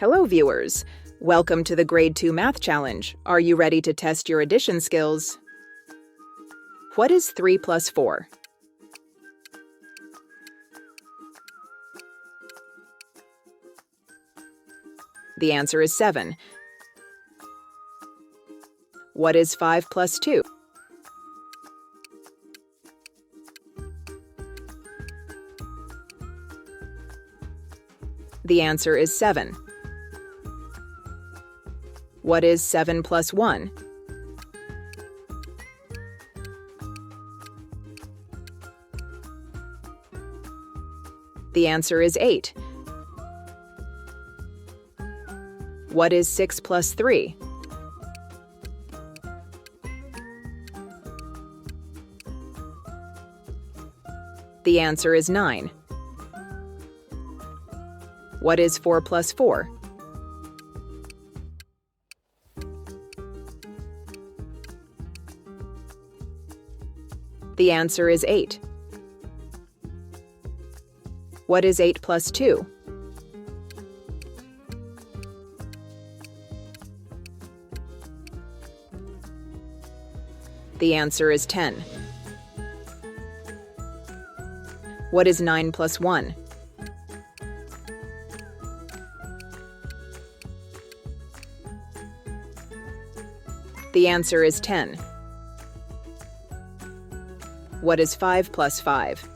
Hello, viewers. Welcome to the Grade 2 Math Challenge. Are you ready to test your addition skills? What is 3 plus 4? The answer is 7. What is 5 plus 2? The answer is 7. What is 7 plus 1? The answer is 8. What is 6 plus 3? The answer is 9. What is 4 plus 4? The answer is 8. What is 8 plus 2? The answer is 10. What is 9 plus 1? The answer is 10. What is 5 plus 5?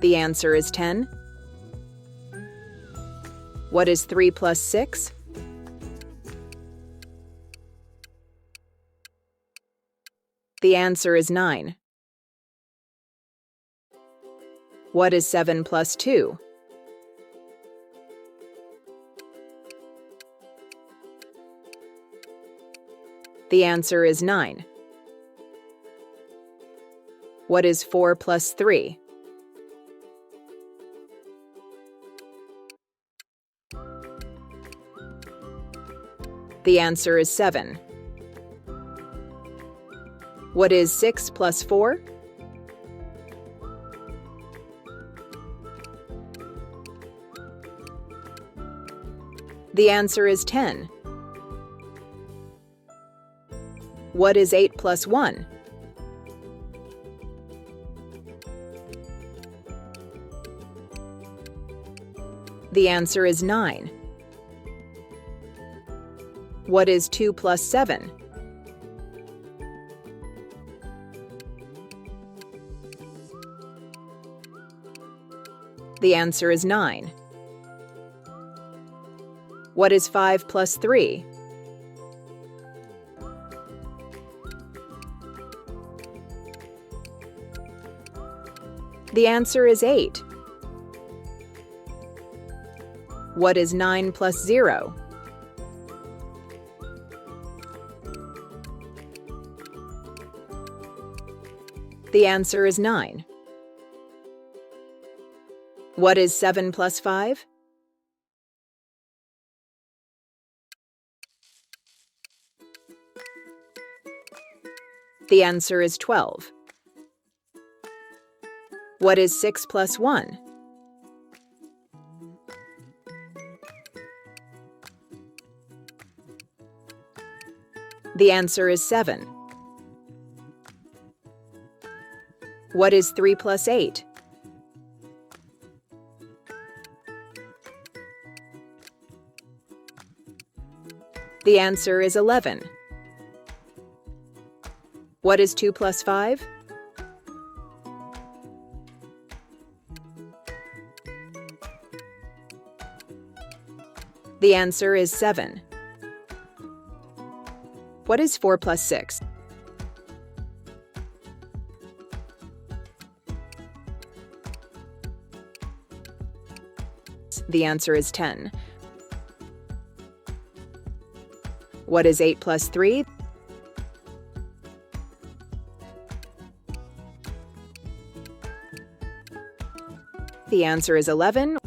The answer is 10. What is 3 plus 6? The answer is 9. What is 7 plus 2? The answer is 9. What is 4 plus 3? The answer is 7. What is 6 plus 4? The answer is 10. What is 8 plus 1? The answer is 9. What is 2 plus 7? The answer is 9. What is 5 plus 3? The answer is 8. What is 9 plus 0? The answer is 9. What is 7 plus 5? The answer is 12. What is 6 plus 1? The answer is 7. What is 3 plus 8? The answer is 11. What is 2 plus 5? The answer is 7. What is 4 plus 6? The answer is 10. What is 8 plus 3? The answer is 11.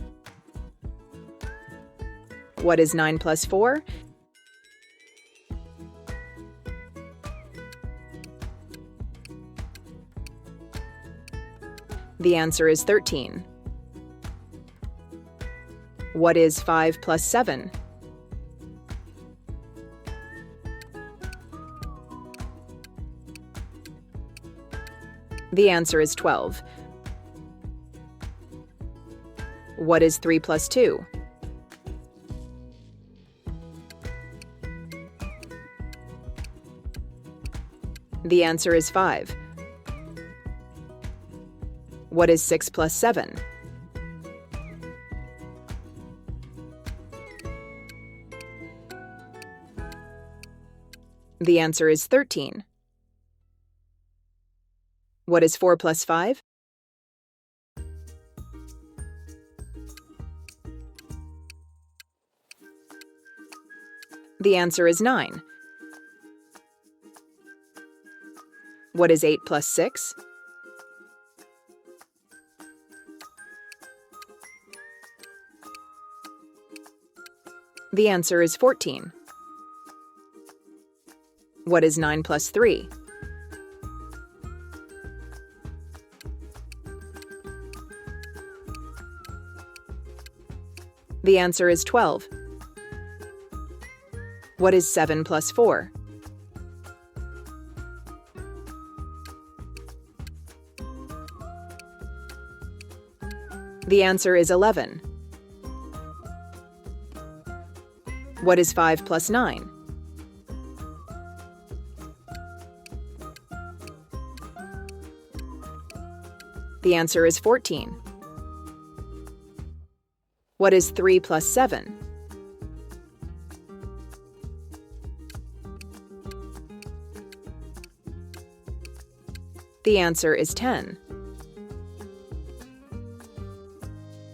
What is 9 plus 4? The answer is 13. What is 5 plus 7? The answer is 12. What is 3 plus 2? The answer is 5. What is 6 plus 7? The answer is 13. What is 4 plus 5? The answer is 9. What is 8 plus 6? The answer is 14. What is 9 plus 3? The answer is 12. What is 7 plus 4? The answer is 11. What is 5 plus 9? The answer is 14. What is 3 plus 7? The answer is 10.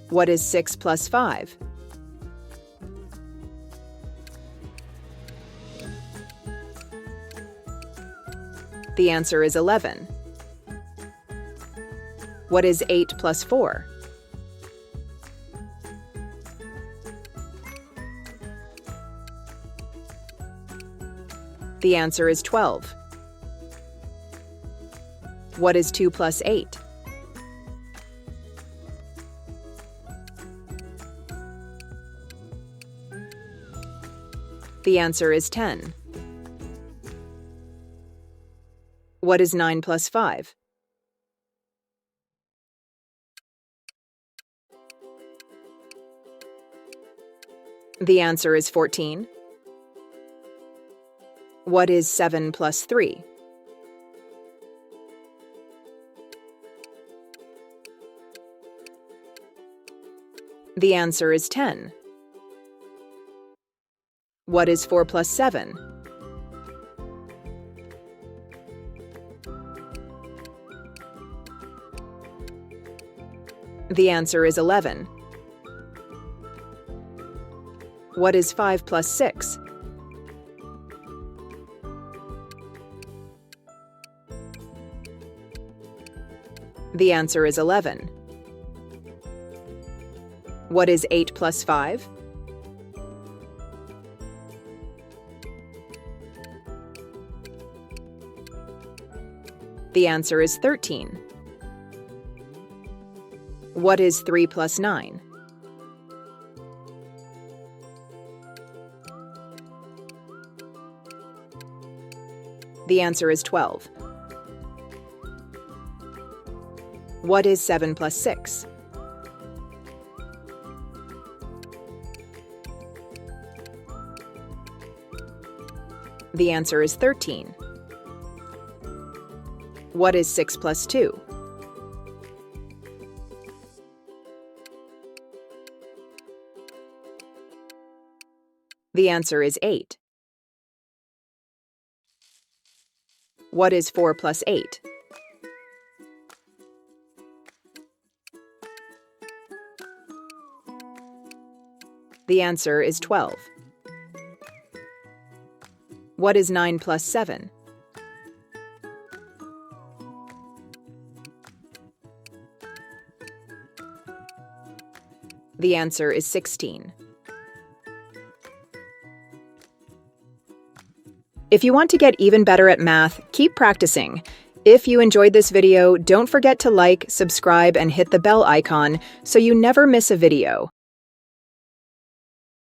What is 6 plus 5? The answer is 11. What is 8 plus 4? The answer is 12. What is 2 plus 8? The answer is 10. What is 9 plus 5? The answer is 14. What is 7 plus 3? The answer is 10. What is 4 plus 7? The answer is 11. What is 5 plus 6? The answer is 11. What is 8 plus 5? The answer is 13. What is 3 plus 9? The answer is 12. What is 7 plus 6? The answer is 13. What is 6 plus 2? The answer is 8. What is 4 plus 8? The answer is 12. What is 9 plus 7? The answer is 16. If you want to get even better at math, keep practicing. If you enjoyed this video, don't forget to like, subscribe, and hit the bell icon so you never miss a video.